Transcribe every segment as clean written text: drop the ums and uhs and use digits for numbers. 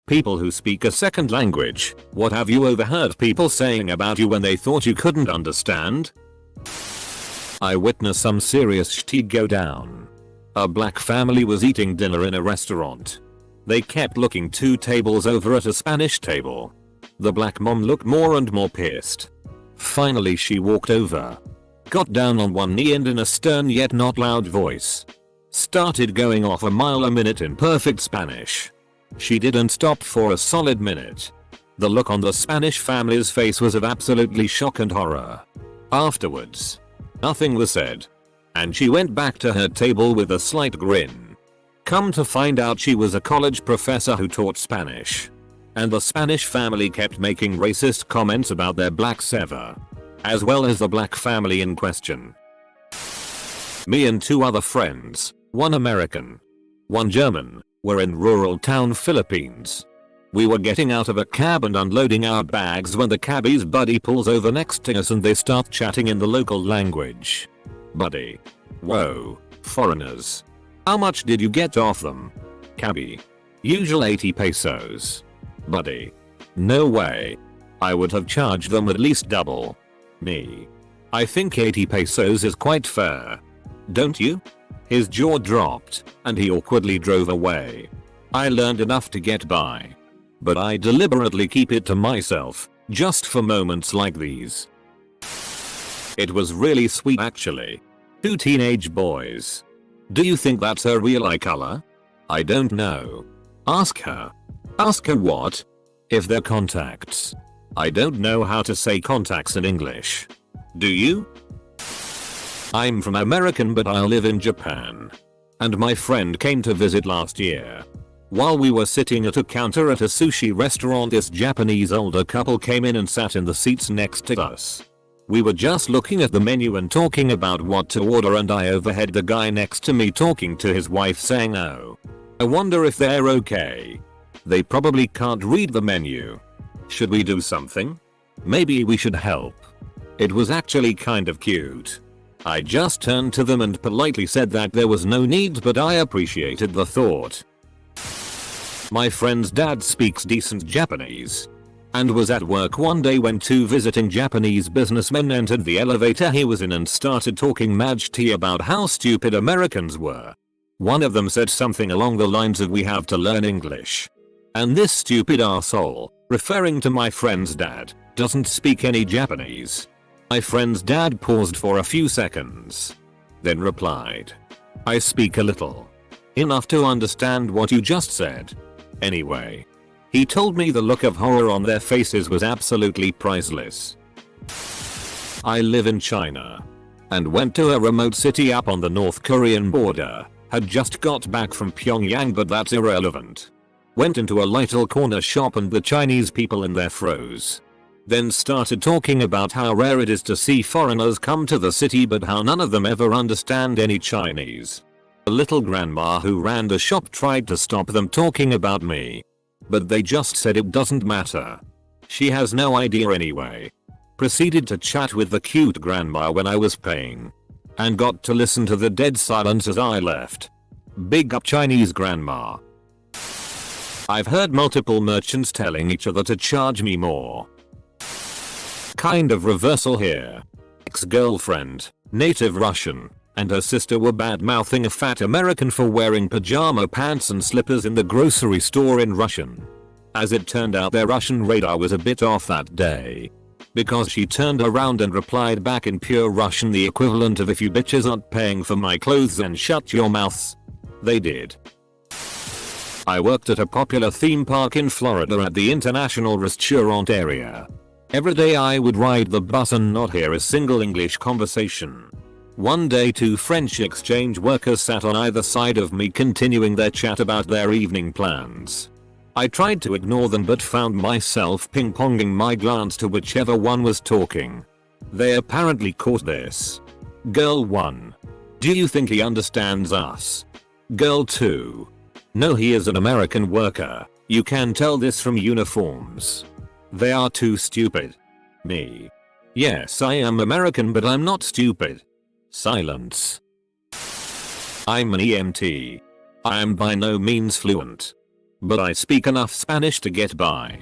People who speak a second language, what have you overheard people saying about you when they thought you couldn't understand? I witnessed some serious shit go down. A black family was eating dinner in a restaurant. They kept looking 2 tables over at a Spanish table. The black mom looked more and more pissed. Finally she walked over, got down on one knee and in a stern yet not loud voice started going off a mile a minute in perfect Spanish. She didn't stop for a solid minute. The look on the Spanish family's face was of absolutely shock and horror. Afterwards, nothing was said, and she went back to her table with a slight grin. Come to find out, she was a college professor who taught Spanish. And the Spanish family kept making racist comments about their black sever, as well as the black family in question. Me and 2 other friends, one American, one German, were in rural town Philippines. We were getting out of a cab and unloading our bags when the cabbie's buddy pulls over next to us and they start chatting in the local language. Buddy. Whoa, foreigners. How much did you get off them? Cabbie. Usual 80 pesos. Buddy. No way. I would have charged them at least double. Me. I think 80 pesos is quite fair. Don't you? His jaw dropped, and he awkwardly drove away. I learned enough to get by, but I deliberately keep it to myself, just for moments like these. It was really sweet actually. 2 teenage boys. Do you think that's her real eye color? I don't know. Ask her. Ask her what? If they're contacts. I don't know how to say contacts in English. Do you? I'm from American but I live in Japan. And my friend came to visit last year. While we were sitting at a counter at a sushi restaurant, this Japanese older couple came in and sat in the seats next to us. We were just looking at the menu and talking about what to order, and I overheard the guy next to me talking to his wife saying, "Oh, I wonder if they're okay. They probably can't read the menu. Should we do something? Maybe we should help." It was actually kind of cute. I just turned to them and politely said that there was no need, but I appreciated the thought. My friend's dad speaks decent Japanese and was at work one day when 2 visiting Japanese businessmen entered the elevator he was in and started talking mad tea about how stupid Americans were. One of them said something along the lines of, "We have to learn English. And this stupid asshole," referring to my friend's dad, "doesn't speak any Japanese." My friend's dad paused for a few seconds, then replied, "I speak a little. Enough to understand what you just said. Anyway." He told me the look of horror on their faces was absolutely priceless. I live in China and went to a remote city up on the North Korean border. Had just got back from Pyongyang, but that's irrelevant. Went into a little corner shop and the Chinese people in there froze. Then started talking about how rare it is to see foreigners come to the city, but how none of them ever understand any Chinese. A little grandma who ran the shop tried to stop them talking about me, but they just said it doesn't matter. She has no idea anyway. Proceeded to chat with the cute grandma when I was paying, and got to listen to the dead silence as I left. Big up Chinese grandma. I've heard multiple merchants telling each other to charge me more. Kind of reversal here. Ex-girlfriend, native Russian, and her sister were bad-mouthing a fat American for wearing pajama pants and slippers in the grocery store in Russian. As it turned out, their Russian radar was a bit off that day, because she turned around and replied back in pure Russian, the equivalent of, "If you bitches aren't paying for my clothes then shut your mouths." They did. I worked at a popular theme park in Florida at the International Restaurant area. Every day I would ride the bus and not hear a single English conversation. One day 2 French exchange workers sat on either side of me continuing their chat about their evening plans. I tried to ignore them but found myself ping-ponging my glance to whichever one was talking. They apparently caught this. Girl 1. Do you think he understands us? Girl 2. No, he is an American worker. You can tell this from uniforms. They are too stupid. Me. Yes, I am American but I'm not stupid. Silence. I'm an EMT. I am by no means fluent. but I speak enough Spanish to get by.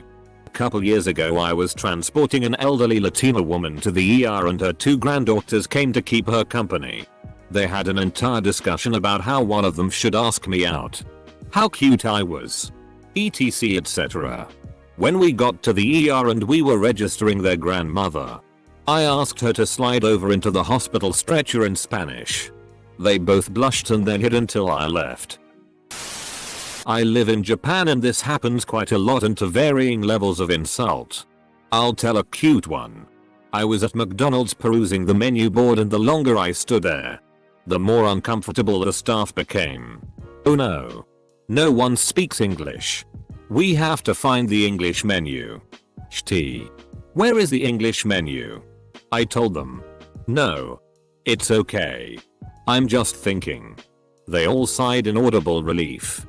A couple years ago I was transporting an elderly Latina woman to the ER and her 2 granddaughters came to keep her company. They had an entire discussion about how one of them should ask me out. How cute I was. etc etc. When we got to the ER and we were registering their grandmother, I asked her to slide over into the hospital stretcher in Spanish. They both blushed and then hid until I left. I live in Japan and this happens quite a lot and to varying levels of insult. I'll tell a cute one. I was at McDonald's perusing the menu board and the longer I stood there, the more uncomfortable the staff became. Oh no. No one speaks English. We have to find the English menu. Shti. Where is the English menu? I told them. No. It's okay. I'm just thinking. They all sighed in audible relief.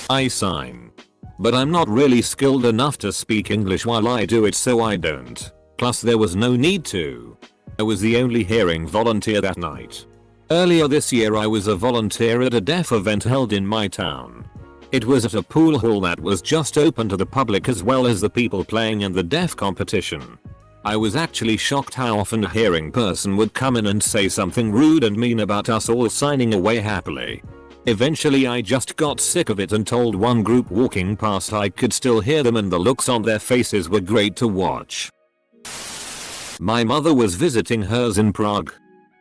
I sign. But I'm not really skilled enough to speak English while I do it, so I don't. Plus there was no need to. I was the only hearing volunteer that night. Earlier this year I was a volunteer at a deaf event held in my town. It was at a pool hall that was just open to the public as well as the people playing in the deaf competition. I was actually shocked how often a hearing person would come in and say something rude and mean about us all signing away happily. Eventually I just got sick of it and told one group walking past I could still hear them and the looks on their faces were great to watch. My mother was visiting hers in Prague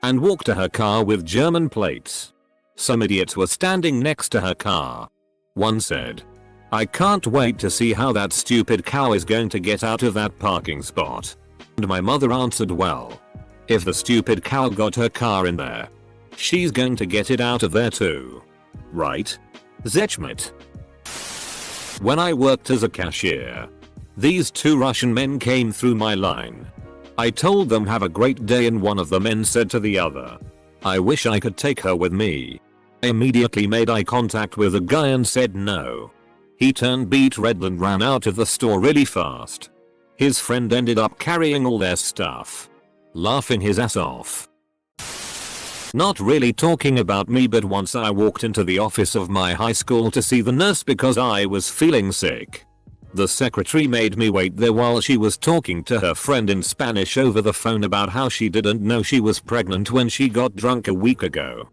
and walked to her car with German plates. Some idiots were standing next to her car. One said, "I can't wait to see how that stupid cow is going to get out of that parking spot." And my mother answered, "Well, if the stupid cow got her car in there, she's going to get it out of there too. Right? Zechmet." When I worked as a cashier, these 2 Russian men came through my line. I told them have a great day and one of the men said to the other, "I wish I could take her with me." I immediately made eye contact with the guy and said no. He turned beet red and ran out of the store really fast. His friend ended up carrying all their stuff, laughing his ass off. Not really talking about me, but once I walked into the office of my high school to see the nurse because I was feeling sick. The secretary made me wait there while she was talking to her friend in Spanish over the phone about how she didn't know she was pregnant when she got drunk a week ago.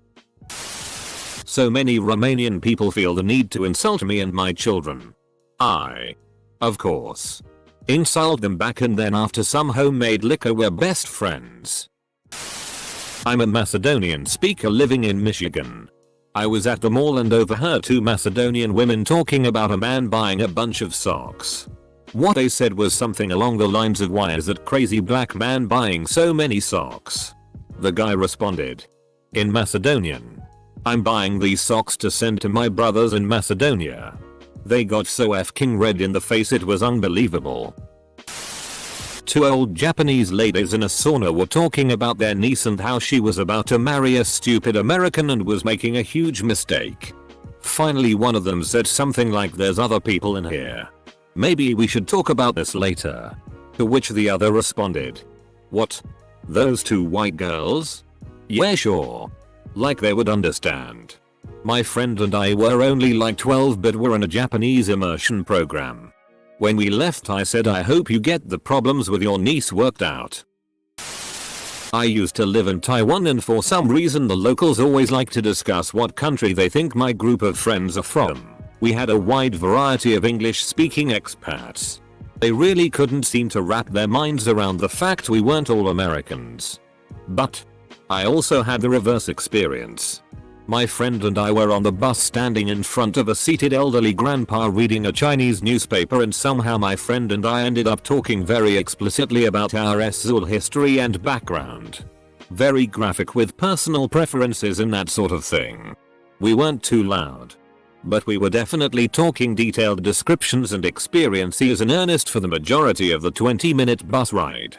So many Romanian people feel the need to insult me and my children. I, of course, insult them back and then after some homemade liquor we're best friends. I'm a Macedonian speaker living in Michigan. I was at the mall and overheard 2 Macedonian women talking about a man buying a bunch of socks. What they said was something along the lines of, "Why is that crazy black man buying so many socks?" The guy responded in Macedonian, "I'm buying these socks to send to my brothers in Macedonia." They got so f***ing red in the face it was unbelievable. 2 old Japanese ladies in a sauna were talking about their niece and how she was about to marry a stupid American and was making a huge mistake. Finally one of them said something like, "There's other people in here. Maybe we should talk about this later." To which the other responded, "What? Those 2 white girls? Yeah, sure." Like they would understand. My friend and I were only like 12 but were in a Japanese immersion program. When we left I said, "I hope you get the problems with your niece worked out." I used to live in Taiwan and for some reason the locals always like to discuss what country they think my group of friends are from. We had a wide variety of English speaking expats. They really couldn't seem to wrap their minds around the fact we weren't all Americans. But I also had the reverse experience. My friend and I were on the bus standing in front of a seated elderly grandpa reading a Chinese newspaper and somehow my friend and I ended up talking very explicitly about our Seoul history and background. Very graphic with personal preferences and that sort of thing. We weren't too loud, but we were definitely talking detailed descriptions and experiences in earnest for the majority of the 20-minute bus ride.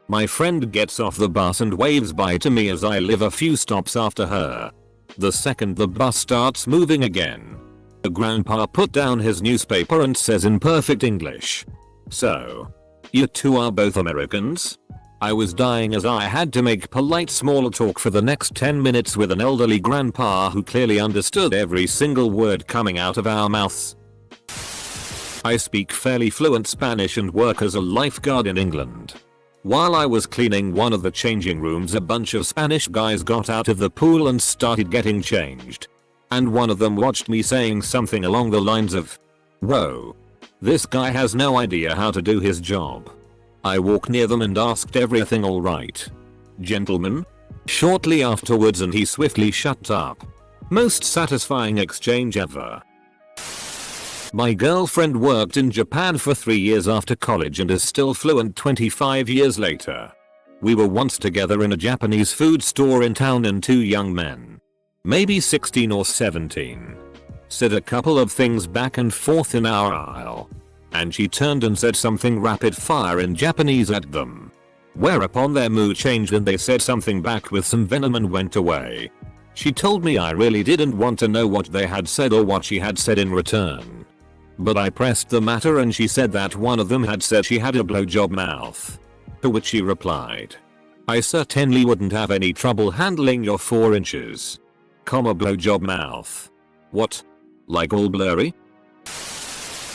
My friend gets off the bus and waves bye to me as I live a few stops after her. The second the bus starts moving again, the grandpa put down his newspaper and says in perfect English, "So, you 2 are both Americans?" I was dying as I had to make polite small talk for the next 10 minutes with an elderly grandpa who clearly understood every single word coming out of our mouths. I speak fairly fluent Spanish and work as a lifeguard in England. While I was cleaning one of the changing rooms, a bunch of Spanish guys got out of the pool and started getting changed. And one of them watched me saying something along the lines of, "Whoa. This guy has no idea how to do his job." I walked near them and asked everything alright, gentlemen? Shortly afterwards, and he swiftly shut up. Most satisfying exchange ever. My girlfriend worked in Japan for 3 years after college and is still fluent 25 years later. We were once together in a Japanese food store in town and two young men, maybe 16 or 17, said a couple of things back and forth in our aisle. And she turned and said something rapid fire in Japanese at them. Whereupon their mood changed and they said something back with some venom and went away. She told me I really didn't want to know what they had said or what she had said in return. But I pressed the matter and she said that one of them had said she had a blowjob mouth. To which she replied, "I certainly wouldn't have any trouble handling your 4 inches. Blowjob mouth. What? Like all blurry?"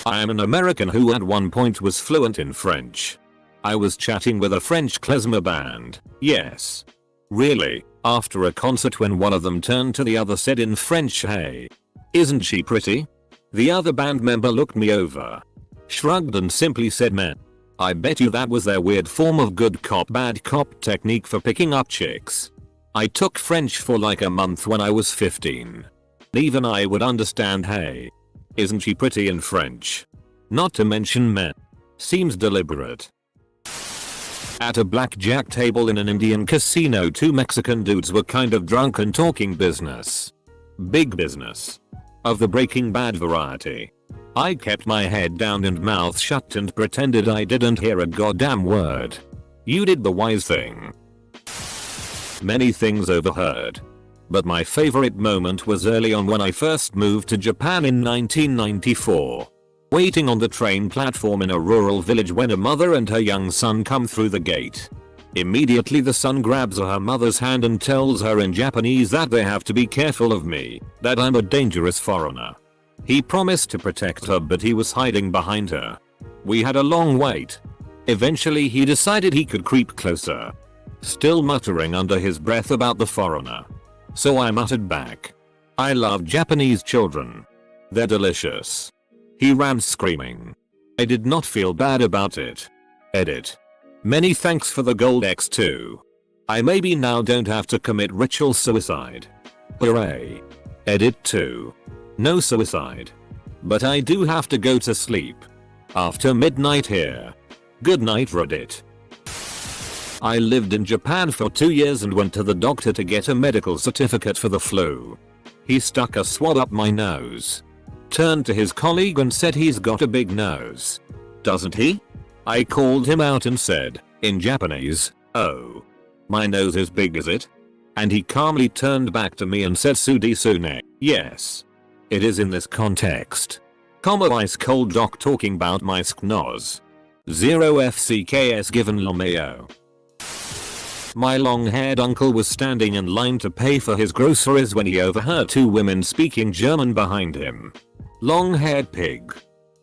I am an American who at one point was fluent in French. I was chatting with a French klezmer band, yes. Really, after a concert when one of them turned to the other said in French, "Hey, isn't she pretty?" The other band member looked me over, shrugged and simply said, "Man, I bet you that was their weird form of good cop bad cop technique for picking up chicks." I took French for like a month when I was 15. Even I would understand "Hey, isn't she pretty" in French. Not to mention "man." Seems deliberate. At a blackjack table in an Indian casino, 2 Mexican dudes were kind of drunk and talking business. Big business. Of the Breaking Bad variety. I kept my head down and mouth shut and pretended I didn't hear a goddamn word. You did the wise thing. Many things overheard. But my favorite moment was early on when I first moved to Japan in 1994. Waiting on the train platform in a rural village when a mother and her young son come through the gate. Immediately the son grabs her mother's hand and tells her in Japanese that they have to be careful of me, that I'm a dangerous foreigner. He promised to protect her but he was hiding behind her. We had a long wait. Eventually he decided he could creep closer, still muttering under his breath about the foreigner. So I muttered back, "I love Japanese children. They're delicious." He ran screaming. I did not feel bad about it. Edit. Many thanks for the gold X2. I maybe now don't have to commit ritual suicide. Hooray. Edit 2. No suicide. But I do have to go to sleep. After midnight here. Good night Reddit. I lived in Japan for 2 years and went to the doctor to get a medical certificate for the flu. He stuck a swab up my nose. Turned to his colleague and said he's got a big nose. Doesn't he? I called him out and said, in Japanese, "Oh. My nose is big is it?" And he calmly turned back to me and said "Sudisune, yes. It is in this context. Ice cold doc talking about my sknos. 0 FCKS given Lomeo." My long-haired uncle was standing in line to pay for his groceries when he overheard 2 women speaking German behind him. Long-haired pig.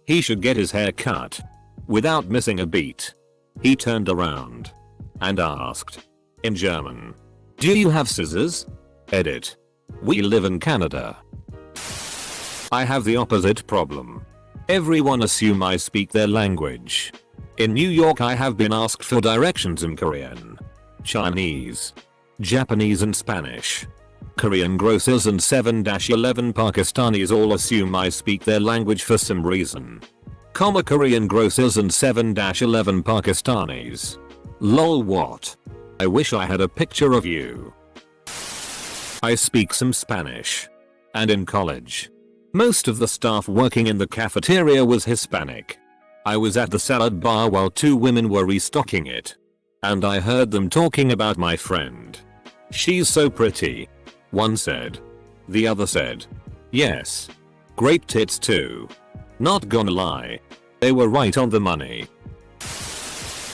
He should get his hair cut. Without missing a beat. He turned around and asked, in German, "Do you have scissors?" Edit. We live in Canada. I have the opposite problem. Everyone assume I speak their language. In New York I have been asked for directions in Korean, Chinese, Japanese and Spanish. Korean grocers and 7-11 Pakistanis all assume I speak their language for some reason. Korean grocers and 7-11 Pakistanis. Lol what? I wish I had a picture of you. I speak some Spanish. And in college. Most of the staff working in the cafeteria was Hispanic. I was at the salad bar while 2 women were restocking it. And I heard them talking about my friend. "She's so pretty," one said. The other said, "Yes. Great tits too." Not gonna lie. They were right on the money.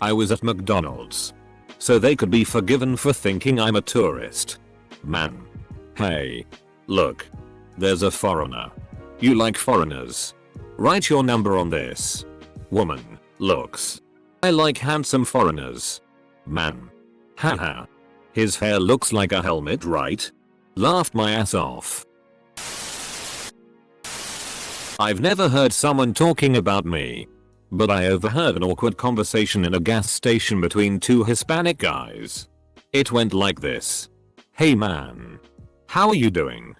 I was at McDonald's. so they could be forgiven for thinking I'm a tourist. Man. Hey. Look. There's a foreigner. You like foreigners? Write your number on this. Woman. Looks. I like handsome foreigners. Man. Haha. His hair looks like a helmet, right? Laughed my ass off. I've never heard someone talking about me, but I overheard an awkward conversation in a gas station between two Hispanic guys. It went like this. Hey man. How are you doing?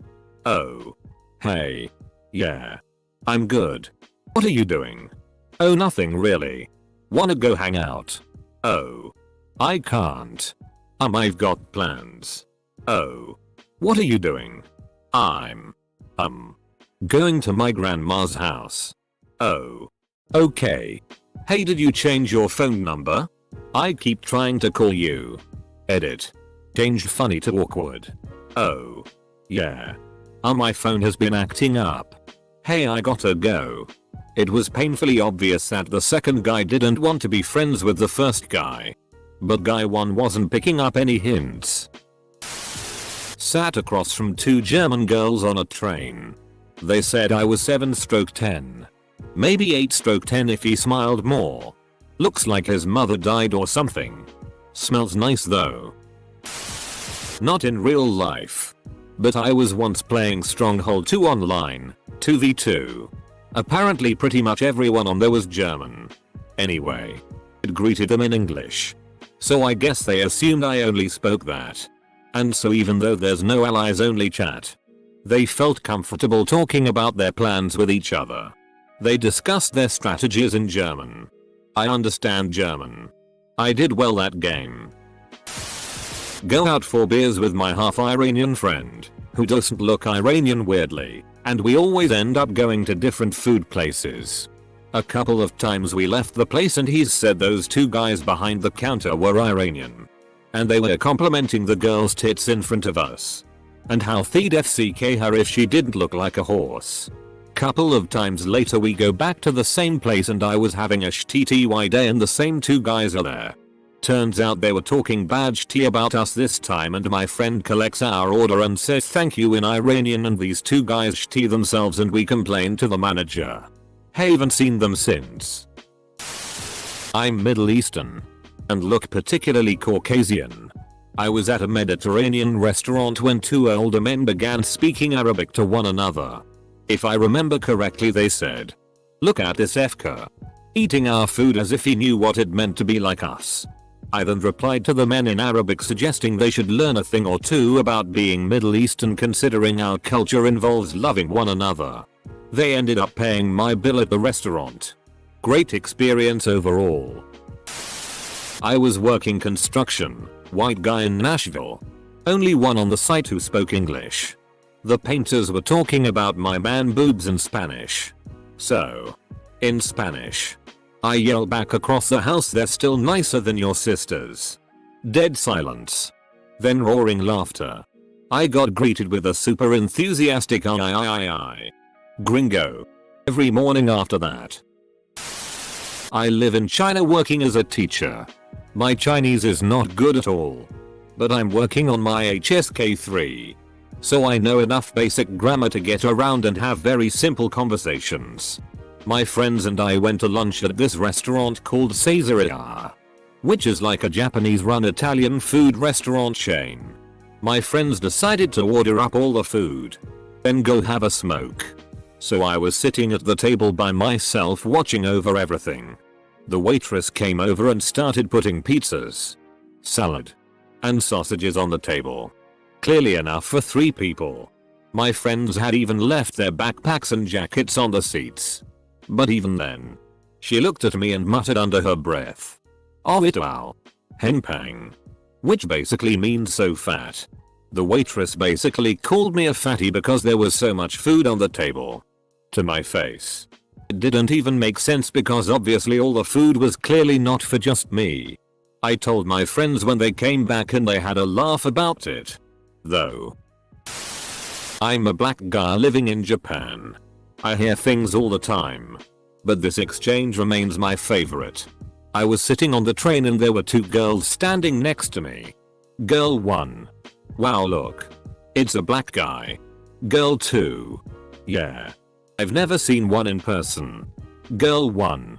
Oh. Hey. Yeah. I'm good. What are you doing? Oh, nothing really. Wanna go hang out? Oh. I can't. I've got plans. Oh. What are you doing? I'm going to my grandma's house. Oh. Okay. Hey, did you change your phone number? I keep trying to call you. Edit. Changed funny to awkward. Oh. Yeah. My phone has been acting up. Hey, I gotta go. It was painfully obvious that the second guy didn't want to be friends with the first guy. But guy 1 wasn't picking up any hints. Sat across from two German girls on a train. They said I was 7/10. Maybe 8/10 if he smiled more. Looks like his mother died or something. Smells nice though. Not in real life. But I was once playing Stronghold 2 online, 2v2. Apparently pretty much everyone on there was German. Anyway. It greeted them in English. So I guess they assumed I only spoke that. And so even though there's no allies only chat, they felt comfortable talking about their plans with each other. They discussed their strategies in German. I understand German. I did well that game. Go out for beers with my half Iranian friend, who doesn't look Iranian weirdly, and we always end up going to different food places. A couple of times we left the place and he's said those two guys behind the counter were Iranian. And they were complimenting the girl's tits in front of us. And how they'd FCK her if she didn't look like a horse. Couple of times later we go back to the same place and I was having a shTTY day and the same two guys are there. Turns out they were talking bad shit about us this time and my friend collects our order and says thank you in Iranian and these two guys shit themselves and we complain to the manager. Haven't seen them since. I'm Middle Eastern. And look particularly Caucasian. I was at a Mediterranean restaurant when two older men began speaking Arabic to one another. If I remember correctly they said, "Look at this FK. Eating our food as if he knew what it meant to be like us." I then replied to the men in Arabic suggesting they should learn a thing or two about being Middle Eastern considering our culture involves loving one another. They ended up paying my bill at the restaurant. Great experience overall. I was working construction, white guy in Nashville. Only one on the site who spoke English. The painters were talking about my man boobs in Spanish. So, in Spanish, I yell back across the house, "They're still nicer than your sisters." Dead silence. Then roaring laughter. I got greeted with a super enthusiastic I. Gringo. Every morning after that. I live in China working as a teacher. My Chinese is not good at all. But I'm working on my HSK3. So I know enough basic grammar to get around and have very simple conversations. My friends and I went to lunch at this restaurant called Caesarea, which is like a Japanese run Italian food restaurant chain. My friends decided to order up all the food, then go have a smoke. So I was sitting at the table by myself watching over everything. The waitress came over and started putting pizzas, salad, and sausages on the table. Clearly enough for 3 people. My friends had even left their backpacks and jackets on the seats. But even then, she looked at me and muttered under her breath, "Oh itao. Henpang." Which basically means so fat. The waitress basically called me a fatty because there was so much food on the table. To my face. It didn't even make sense because obviously all the food was clearly not for just me. I told my friends when they came back and they had a laugh about it. Though. I'm a black guy living in Japan. I hear things all the time. But this exchange remains my favorite. I was sitting on the train and there were two girls standing next to me. Girl 1. Wow, look. It's a black guy. Girl 2. Yeah. I've never seen one in person. Girl 1.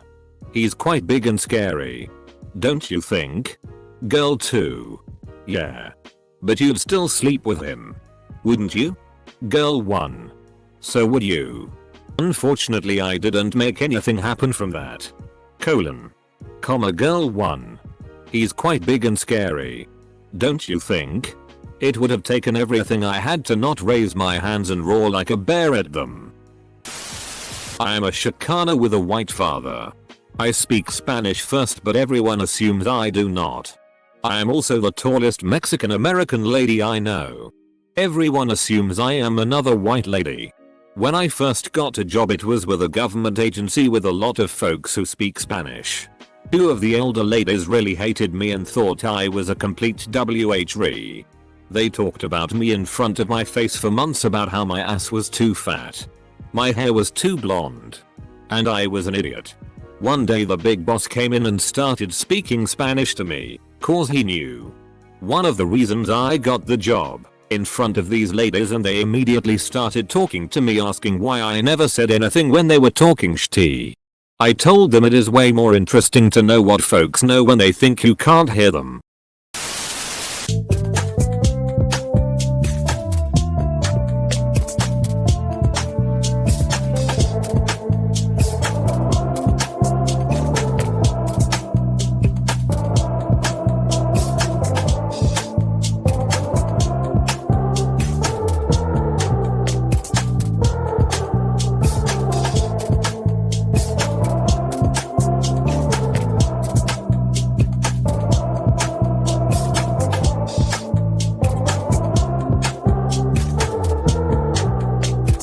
He's quite big and scary. Don't you think? Girl 2. Yeah. But you'd still sleep with him. Wouldn't you? Girl 1. So would you? Unfortunately I didn't make anything happen from that. Girl 1. He's quite big and scary. Don't you think? It would have taken everything I had to not raise my hands and roar like a bear at them. I am a Chicana with a white father. I speak Spanish first but everyone assumes I do not. I am also the tallest Mexican American lady I know. Everyone assumes I am another white lady. When I first got a job it was with a government agency with a lot of folks who speak Spanish. Two of the elder ladies really hated me and thought I was a complete WHRE. They talked about me in front of my face for months about how my ass was too fat. My hair was too blonde. And I was an idiot. One day the big boss came in and started speaking Spanish to me, cause he knew one of the reasons I got the job, in front of these ladies, and they immediately started talking to me asking why I never said anything when they were talking shti. I told them it is way more interesting to know what folks know when they think you can't hear them.